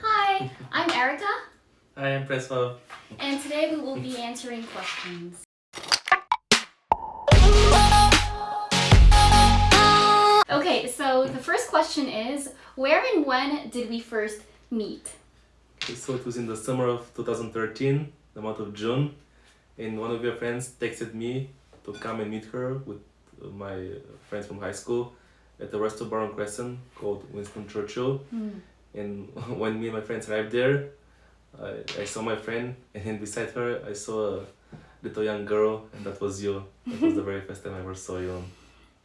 Hi, I'm Erica, I am Presvav. and today we will be answering questions. Okay, so the first question is, where and when did we first meet? So it was in the summer of 2013, the month of June, and one of your friends texted me to come and meet her with my friends from high school at a restaurant bar on Crescent called Winston Churchill. And when me and my friends arrived there, I saw my friend, and then beside her I saw a little young girl, and that was you. That was the very first time I ever saw you.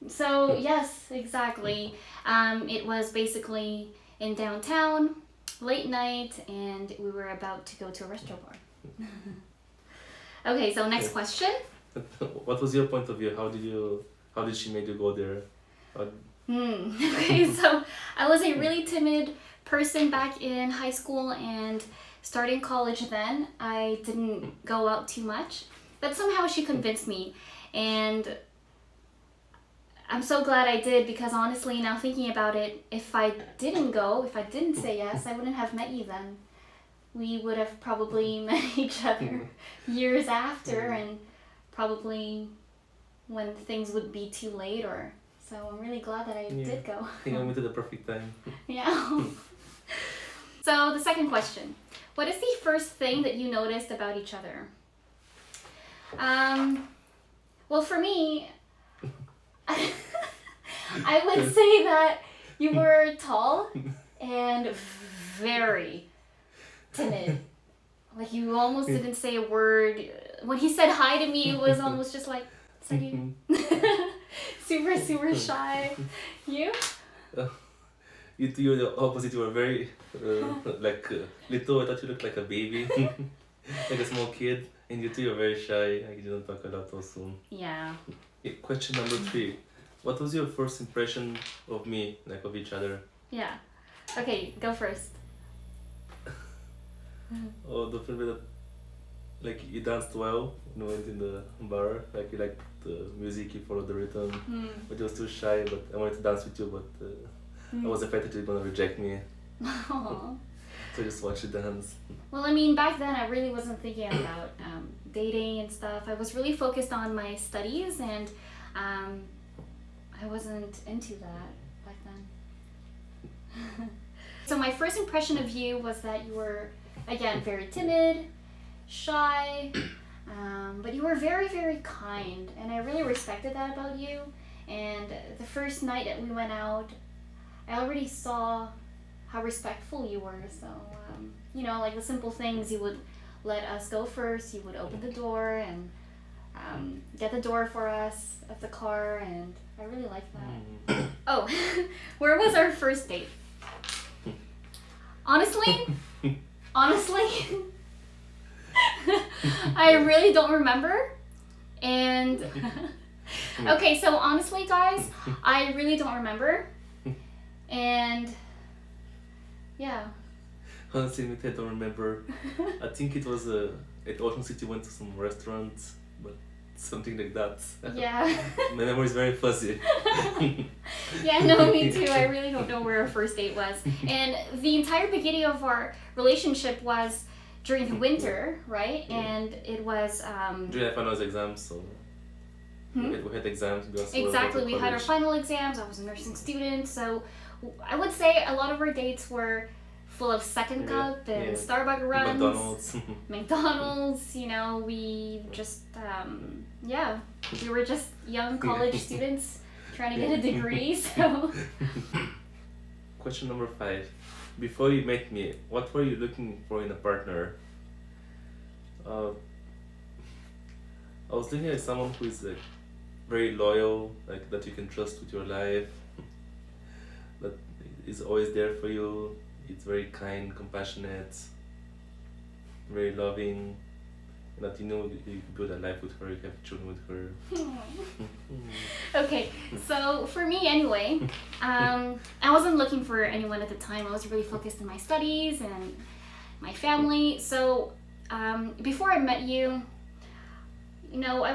So, yes, exactly. It was basically in downtown, late night, and we were about to go to a restaurant bar. Okay, so next question. What was your point of view? How did she make you go there? Okay, so I was a really timid person back in high school, and starting college then, I didn't go out too much. But somehow she convinced me, and I'm so glad I did, because honestly, now thinking about it, if I didn't say yes, I wouldn't have met you then. We would have probably met each other years after, and probably when things would be too late, or so I'm really glad that I did go. You know, me to the perfect time. Yeah. So the second question. What is the first thing that you noticed about each other? Well, for me, I would say that you were tall and very timid. Like, you almost didn't say a word. When he said hi to me, it was almost just like, salut. Super, super shy. You? You're the opposite. You were very little. I thought you looked like a baby, like a small kid. And you too, you're very shy. Like, you don't talk a lot also. Yeah. Question number 3. What was your first impression of me, like of each other? Yeah. Okay, go first. Oh, the fact that like you danced well when you went in the bar. Like you liked the music, you followed the rhythm. But you was too shy. But I wanted to dance with you, but I was afraid that you were gonna reject me. Aww. So I just watched you dance. Well, I mean, back then I really wasn't thinking about dating and stuff. I was really focused on my studies, and I wasn't into that back then. So my first impression of you was that you were, again, very timid, shy, but you were very, very kind, and I really respected that about you. And the first night that we went out, I already saw how respectful you were. So, you know, like the simple things, you would let us go first, you would open the door and get the door for us of the car, and I really liked that. Oh, where was our first date? Honestly, I really don't remember. And okay, so honestly, guys, I really don't remember. And yeah. Honestly, I don't remember. I think it was at Ocean City. Went to some restaurants, but something like that. Yeah. My memory is very fuzzy. Yeah, no, me too. I really don't know where our first date was. And the entire beginning of our relationship was during the winter, right? And it was During our finals exams, so we had exams. Exactly, we had our final exams. I was a nursing student, so I would say a lot of our dates were full of second cup and Starbucks runs, McDonald's. You know, we just we were just young college students trying to get a degree. So question number 5. Before you met me, what were you looking for in a partner? I was looking at someone who is very loyal, like that you can trust with your life, that is always there for you. It's very kind, compassionate, very loving, and that you know you can build a life with her, you have children with her. Okay, so for me anyway, I wasn't looking for anyone at the time. I was really focused on my studies and my family. So before I met you, I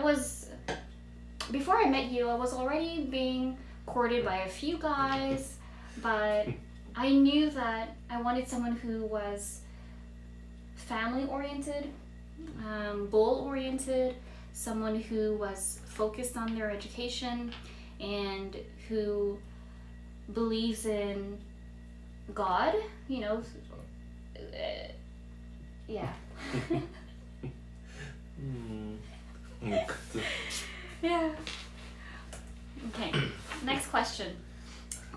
was already being courted by a few guys, but I knew that I wanted someone who was family oriented, goal oriented, someone who was focused on their education and who believes in God, you know. Yeah. Yeah. Okay, next question.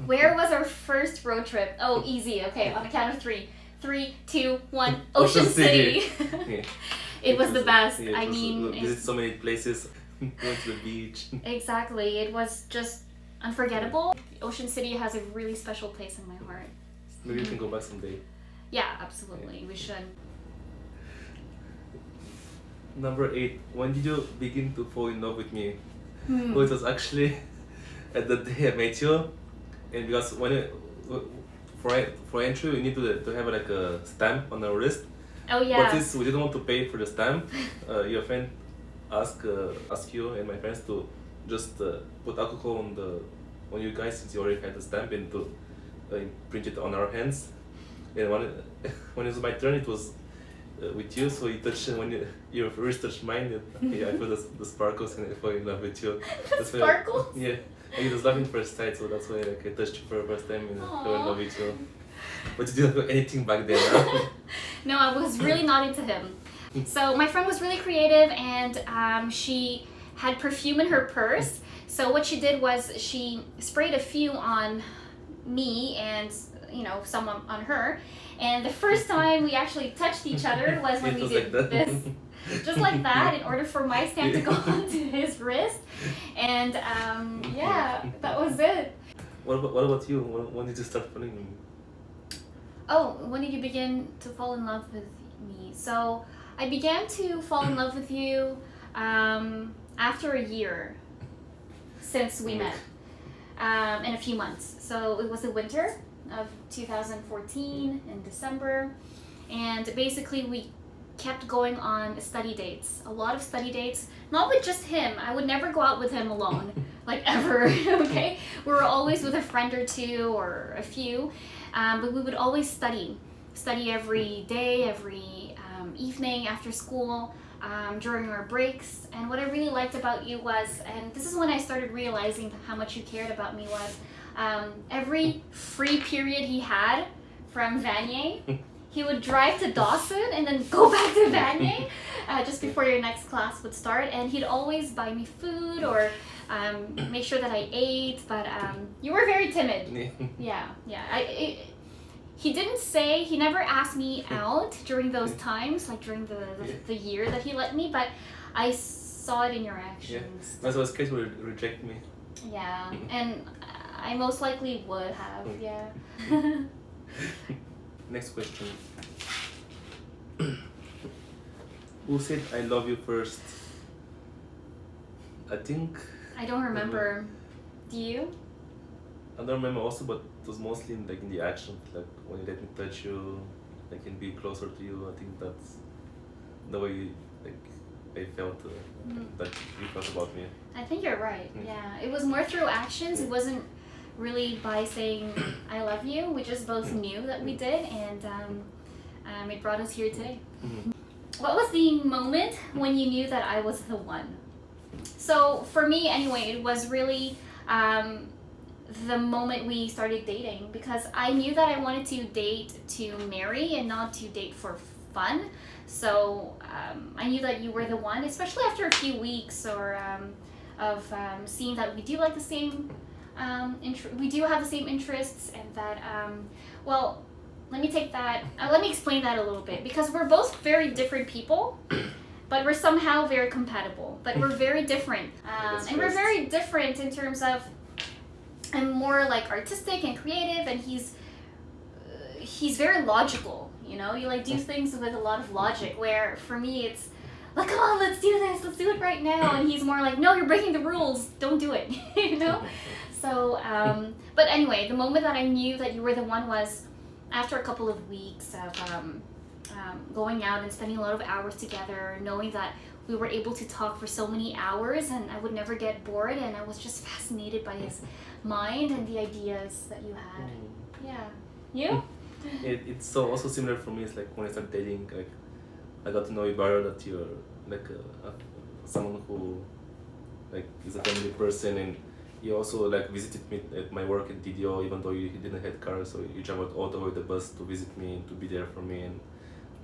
Where was our first road trip? Oh, easy. Okay, on the count of three. 3, 2, 1. Ocean City. Yeah. It was the best. Yeah, I mean, visit so many places. Went to the beach. exactly. It was just unforgettable. Ocean City has a really special place in my heart. Maybe we can go back someday. Yeah, absolutely. We should. Number 8. When did you begin to fall in love with me? Hmm. Well, it was actually at the day I met you, and because for entry we need to have like a stamp on our wrist. Oh yeah. But since we didn't want to pay for the stamp, your friend asked you and my friends to just put alcohol on you guys, since you already had the stamp, and to print it on our hands. And when it was my turn, it was with you, so you touched, when your wrist touched mine, I felt the sparkles and I fell in love with you. That's why, Sparkles? yeah, it was love at first sight, so that's why like, I touched you for the first time and I fell in love with you. But you didn't feel anything back then, huh? No, I was really not into him. So my friend was really creative, and she had perfume in her purse. So what she did was she sprayed a few on me and, you know, some on her. And the first time we actually touched each other was when we did like this. Just like that, in order for my stamp to go onto his wrist. And yeah, that was it. What about you? When did you start falling in me? Oh, when did you begin to fall in love with me? So I began to fall in love with you after a year since we met, in a few months. So it was the winter of 2014 in December, and basically we kept going on study dates, a lot of study dates, not with just him. I would never go out with him alone, like ever, okay? We were always with a friend or two or a few, but we would always study every day, every evening after school, during our breaks. And what I really liked about you was, and this is when I started realizing how much you cared about me, was every free period he had from Vanier, he would drive to Dawson and then go back to Vanier just before your next class would start, and he'd always buy me food or make sure that I ate, but you were very timid. Yeah. He never asked me out during those times, like during the year that he let me, but I saw it in your actions. Yeah, I was scared you would reject me. Yeah, and I most likely would have, yeah. Next question. Who said I love you first? I think... I don't remember. Do you? I don't remember also, but it was mostly in the action, like when you let me touch you, I can be closer to you. I think that's the way I felt that you felt about me. I think you're right. Yeah, it was more through actions. It wasn't really by saying I love you. We just both knew that we did, and it brought us here today. What was the moment when you knew that I was the one? So for me, anyway, it was really the moment we started dating, because I knew that I wanted to date to marry and not to date for fun. So I knew that you were the one, especially after a few weeks or of seeing that we do like the same, we do have the same interests, and that well, let me explain that a little bit, because we're both very different people. But we're somehow very compatible. But we're very different. And we're very different in terms of, I'm more like artistic and creative, and he's very logical, you know? You like do things with a lot of logic, where for me it's like, come on, let's do this, let's do it right now. And he's more like, no, you're breaking the rules, don't do it, you know? So, but anyway, the moment that I knew that you were the one was after a couple of weeks of going out and spending a lot of hours together, knowing that we were able to talk for so many hours and I would never get bored, and I was just fascinated by his mind and the ideas that you had. Yeah. You? It's so also similar for me. It's like when I started dating, like I got to know you better, that you're like someone who like is a family person, and you also like visited me at my work at DDO, even though you didn't have car, so you traveled all the way with the bus to visit me and to be there for me, and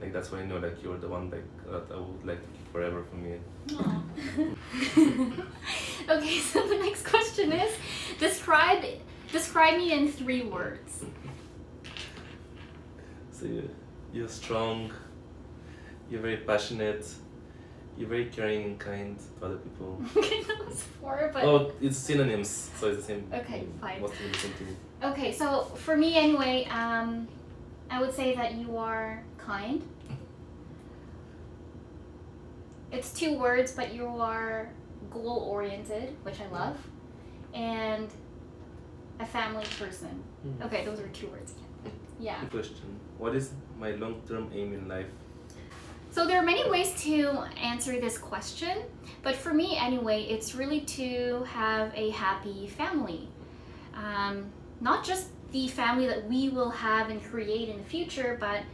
like that's why I know like you're the one like that I would like to keep forever for me. Aw. Okay, so the next question is describe me in 3 words. So you're strong, you're very passionate, you're very caring and kind to other people. Okay, that was 4, but Oh, it's synonyms, so it's the same. Okay, fine. Mostly the same thing. okay. So for me, anyway, I would say that you are kind. It's 2 words, but you are goal-oriented, which I love, and a family person. Okay, those are 2 words. Yeah. Good question. What is my long-term aim in life? So there are many ways to answer this question, but for me anyway, it's really to have a happy family. Not just the family that we will have and create in the future, but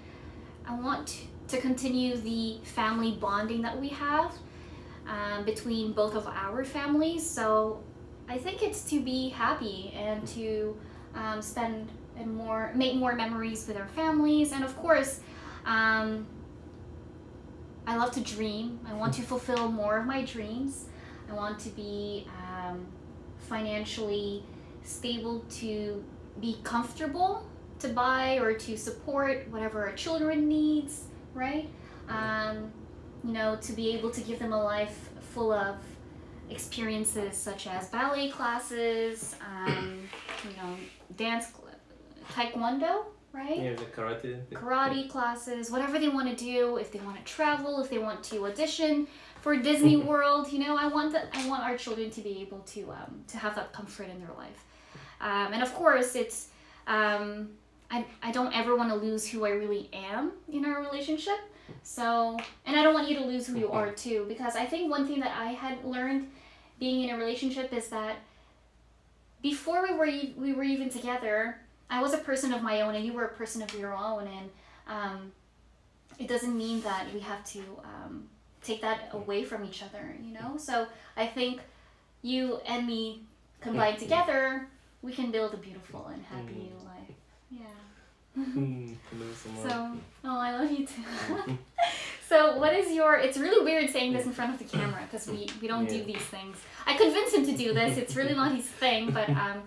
I want to continue the family bonding that we have between both of our families. So I think it's to be happy and to spend and make more memories with our families, and of course, I love to dream. I want to fulfill more of my dreams. I want to be financially stable, to be comfortable to buy or to support whatever our children needs, right? You know, to be able to give them a life full of experiences such as ballet classes, you know, taekwondo, right? Yeah, like Karate classes, whatever they want to do. If they want to travel, if they want to audition for Disney World, you know, I want our children to be able to have that comfort in their life. And of course, it's I don't ever want to lose who I really am in our relationship. So, and I don't want you to lose who you are too, because I think one thing that I had learned being in a relationship is that before we were even together, I was a person of my own and you were a person of your own, and it doesn't mean that we have to take that away from each other, you know? So I think you and me combined together, we can build a beautiful and happy new life. Yeah. So, oh, I love you too. So what is it's really weird saying this in front of the camera because we don't do these things. I convinced him to do this. It's really not his thing, but I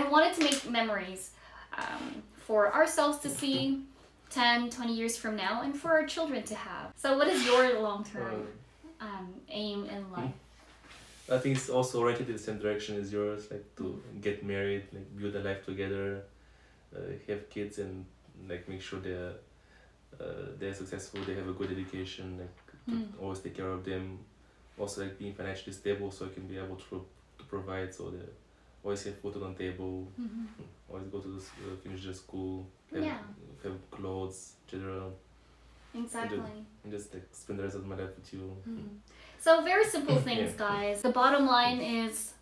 wanted to make memories for ourselves to see 10, 20 years from now, and for our children to have. So what is your long-term aim in life? I think it's also oriented in the same direction as yours, like to get married, like build a life together, have kids, and like make sure they're successful, they have a good education, like to always take care of them. Also like being financially stable, so I can be able to provide, so they always have food on the table, always go to finish their school, have clothes, etc. Exactly. And just like spend the rest of my life with you. So very simple things, guys. The bottom line is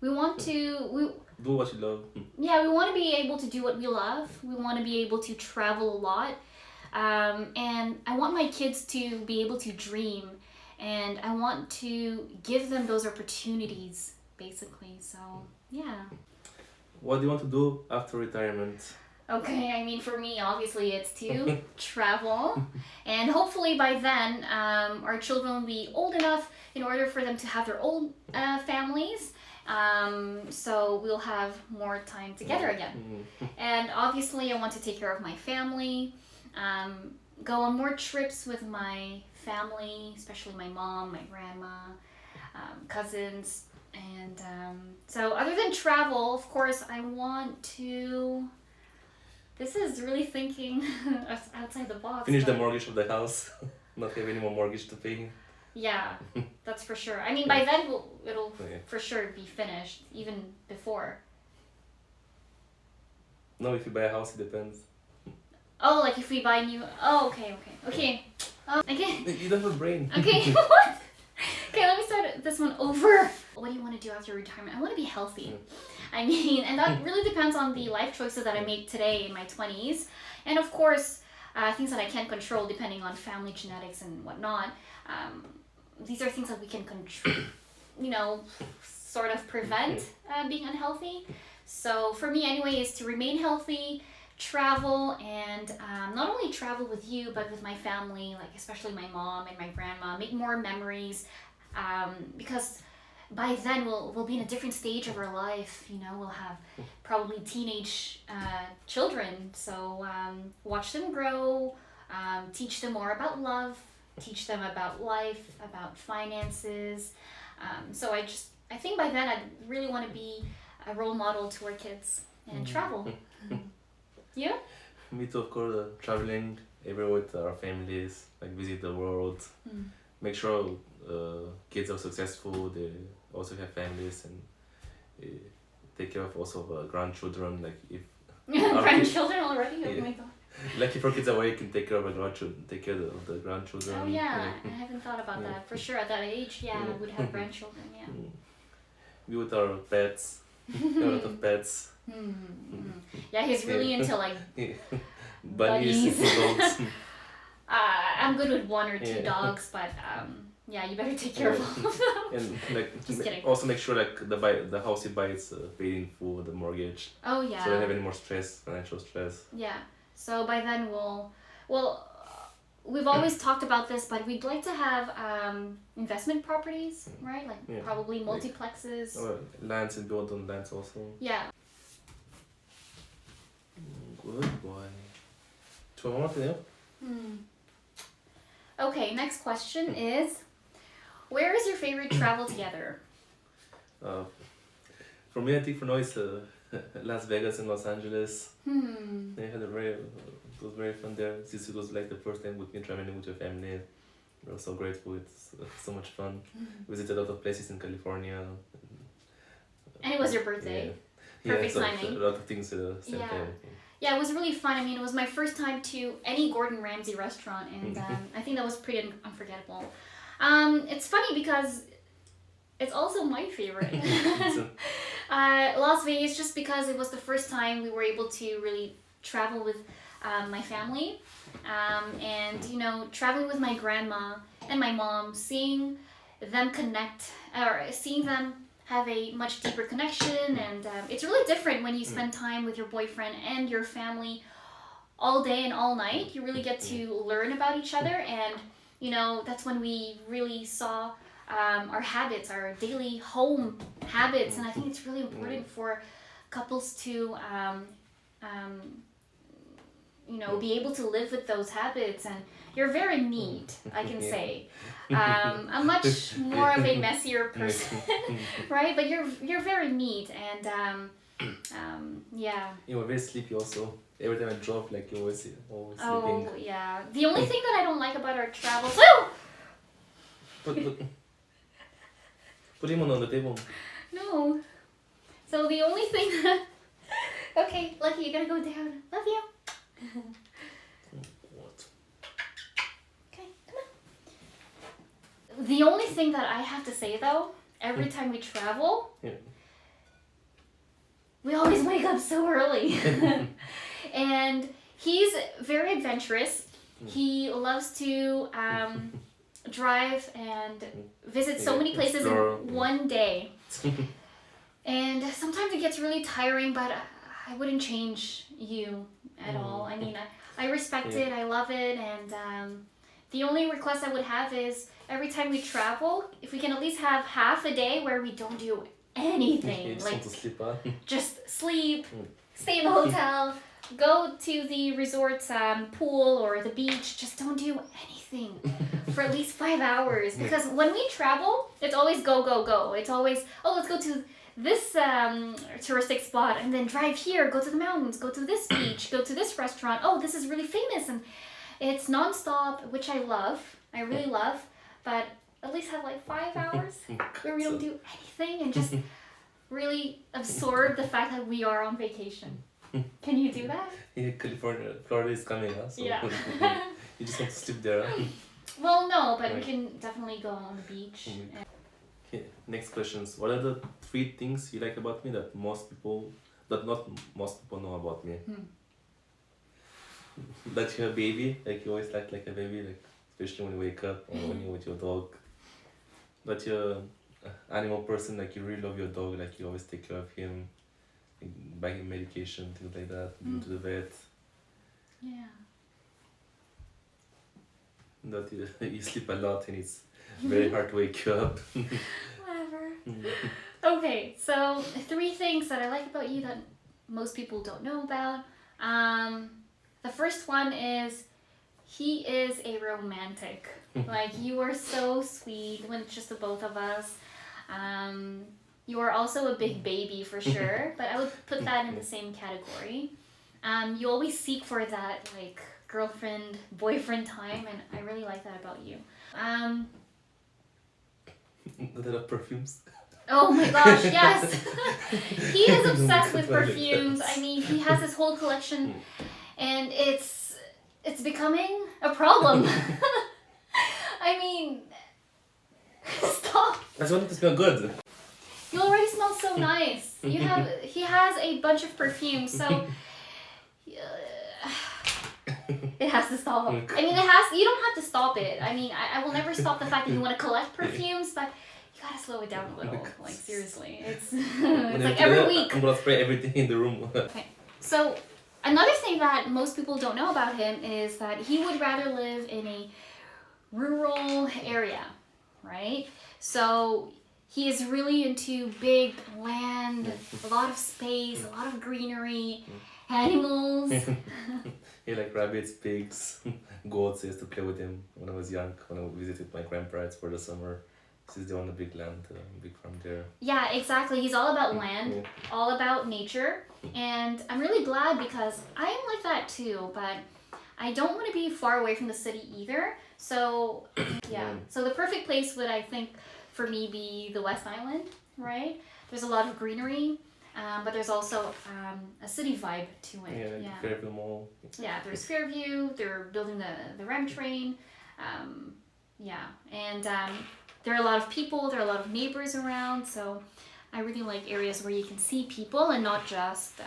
we want to do what you love. Yeah, we want to be able to do what we love. We want to be able to travel a lot. And I want my kids to be able to dream, and I want to give them those opportunities, basically. So, yeah. What do you want to do after retirement? Okay, I mean, for me, obviously, it's to travel. And hopefully by then, our children will be old enough in order for them to have their own families. So we'll have more time together again. And obviously, I want to take care of my family, go on more trips with my family, especially my mom, my grandma, cousins. And so other than travel, of course, I want to... This is really thinking outside the box. Finish the mortgage of the house. Not have any more mortgage to pay. Yeah, that's for sure. I mean, by then it'll for sure be finished, even before. No, if you buy a house, it depends. Oh, like if we buy new... Oh, okay. Okay. You don't have a brain. Okay, what? Okay, let me start this one over. What do you want to do after retirement? I want to be healthy. I mean, and that really depends on the life choices that I make today in my 20s. And of course, things that I can't control depending on family genetics and whatnot. These are things that we can control, sort of prevent being unhealthy. So for me anyway, is to remain healthy, travel, and not only travel with you, but with my family, like especially my mom and my grandma, make more memories, because by then we'll be in a different stage of our life. We'll have probably teenage children, so watch them grow, teach them more about love, teach them about life, about finances. So I think by then I'd really want to be a role model to our kids and travel. You? Me too, of course. Traveling everywhere with our families, like visit the world, make sure kids are successful. They also have families and take care of also grandchildren. Like if Grandchildren already? Oh Yeah. my god. like if our kids are away, you can take care of the grandchildren. Take care of the grandchildren. Oh yeah, I haven't thought about Yeah. that. For sure, at that age, I would have grandchildren, yeah. Be with our pets. Have a lot of pets. Yeah, he's really into like Bunnies, dogs. I'm good with one or two Yeah. dogs, but you better take care of all of them. And like Just kidding. also make sure like the house you buy is paid in full, the mortgage, Oh so you don't have yeah, any more financial stress. yeah. So by then we've always talked about this, but we'd like to have investment properties, right? Like Yeah. probably multiplexes. Lands and build on lands also. Yeah. Good boy. Tu vas maintenant? Okay, next question is, where is your favorite travel together? For me, I think for now it's Las Vegas and Los Angeles. They had it was very fun there. Since it was like the first time with me traveling with your family. We were so grateful. It's so much fun. Visited a lot of places in California. And it was your birthday. Yeah, Perfect so timing. a lot of things at the same Yeah. time. Yeah, it was really fun. I mean, it was my first time to any Gordon Ramsay restaurant, and I think that was pretty unforgettable. It's funny because it's also my favorite. Las Vegas, just because it was the first time we were able to really travel with my family, and traveling with my grandma and my mom, seeing them connect, or seeing them have a much deeper connection, and it's really different when you spend time with your boyfriend and your family all day and all night. You really get to learn about each other, and that's when we really saw our habits, our daily home habits, and I think it's really important for couples to be able to live with those habits. And you're very neat, I can say. I'm much more of a messier person, right? But you're very neat, and yeah. You were very sleepy also. Every time I drove, like you always sleeping. Oh yeah. The only thing that I don't like about our travels. Woo! Put him on the table. No. So the only thing that. Okay, Lucky, you gotta go down. Love you. What? Okay, come on. The only thing that I have to say though, every time we travel, we always wake up so early. And he's very adventurous. He loves to drive and visit so many places in one day. And sometimes it gets really tiring, but I wouldn't change you at all. I mean, I respect it, I love it, and the only request I would have is every time we travel, if we can at least have half a day where we don't do anything. You just like want to sleep, huh? just sleep, stay in the hotel, go to the resort's pool or the beach. Just don't do anything for at least 5 hours. Because when we travel, it's always go, go, go. It's always, let's go to this touristic spot and then drive here, go to the mountains, go to this beach, go to this restaurant. Oh, this is really famous. And it's nonstop, which I love. I really love. But at least have like 5 hours where we don't do anything and just really absorb the fact that we are on vacation. Can you do that? Yeah, Florida is coming, huh? So Yeah. you just want to sleep there. Huh? Well, no, but we Like- can definitely go on the beach. Mm. Okay, next questions. What are the 3 things you like about me that not most people know about me? That you're a baby, like you always act like a baby, like especially when you wake up or when you're with your dog. That you're an animal person, like you really love your dog, like you always take care of him, like buy him medication, things like that, bring him to the vet. Yeah. That you sleep a lot and it's very hard to wake you up. Whatever. Okay, so 3 things that I like about you that most people don't know about. The first one is he is a romantic. Like, you are so sweet when it's just the both of us. You are also a big baby for sure, but I would put that in the same category. You always seek for that, like, girlfriend, boyfriend time, and I really like that about you. That are perfumes. Oh my gosh, yes! He is obsessed with perfumes. I mean, he has his whole collection, and it's becoming a problem. I mean, stop. That's what it smells good. You already smell so nice. He has a bunch of perfumes, so it has to stop. I mean, you don't have to stop it. I mean, I will never stop the fact that you want to collect perfumes, but you gotta slow it down a little. Like, seriously. It's like every week. I'm gonna spray everything in the room. Okay. So, another thing that most people don't know about him is that he would rather live in a rural area, right? So, he is really into big land, a lot of space, a lot of greenery, animals. He like rabbits, pigs, goats. I used to play with him when I was young, when I visited my grandparents for the summer. Since they own a big land, big farm there. Yeah, exactly. He's all about land, Yeah. all about nature. And I'm really glad because I am like that too, but I don't want to be far away from the city either. So, yeah. So the perfect place would, I think, for me be the West Island, right? There's a lot of greenery, but there's also a city vibe to it. Yeah, like Fairview Mall. Yeah, there's Fairview, they're building the REM train. Yeah, and there are a lot of people, there are a lot of neighbors around, so I really like areas where you can see people and not just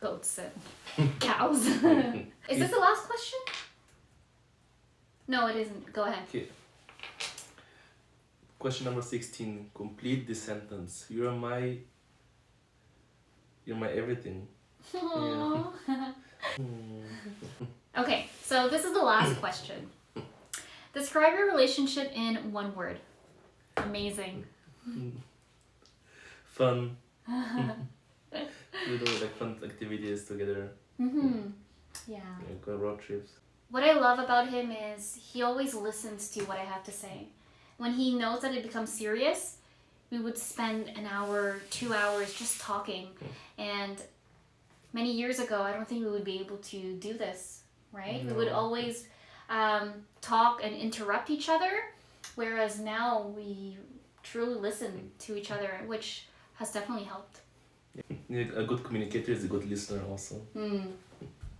goats and cows. Is this the last question? No, it isn't. Go ahead. Okay. Question number 16. Complete the sentence. You're my everything. Aww. Okay, so this is the last question. Describe your relationship in 1 word. Amazing. Fun. We do like fun activities together. Yeah. Go on road trips. What I love about him is he always listens to what I have to say. When he knows that it becomes serious, we would spend an hour, 2 hours just talking. And many years ago, I don't think we would be able to do this, right? No. We would always talk and interrupt each other, whereas now we truly listen to each other, which has definitely helped. A good communicator is a good listener also.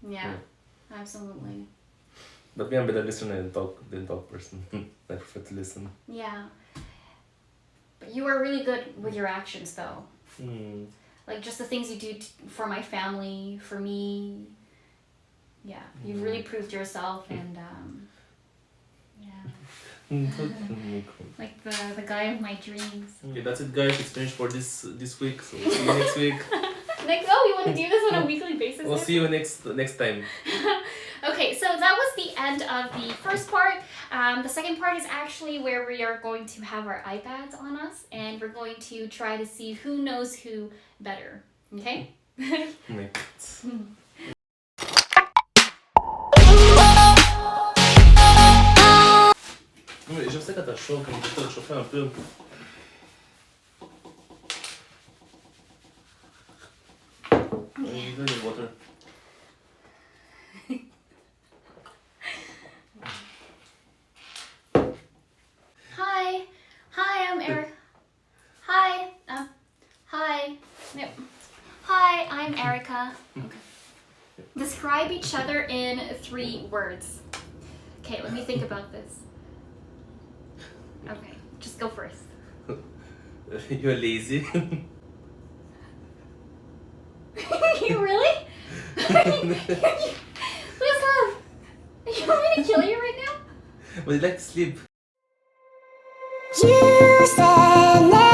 Yeah, absolutely. But me, I'm a better listener than talk person. I prefer to listen. Yeah. But you are really good with your actions, though. Like, just the things you do for my family, for me. Yeah, you've really proved yourself, and yeah. Like the guy of my dreams. Okay, that's it, guys. It's finished for this week. So we'll see you next week. You want to do this on a weekly basis? We'll see you next time. Okay, so that was the end of the first part. The second part is actually where we are going to have our iPads on us, and we're going to try to see who knows who better. Okay? J'aime ça quand t'as chaud, comme tu peux chauffer un peu. Give me the water. Hi, I'm Eric. Hi, hi. No. Hi, I'm Erica. Okay. Describe each other in 3 words. Okay, let me think about this. Okay, just go first. You're lazy. You really? Please love. You want me to kill you right now? But you like to sleep. You said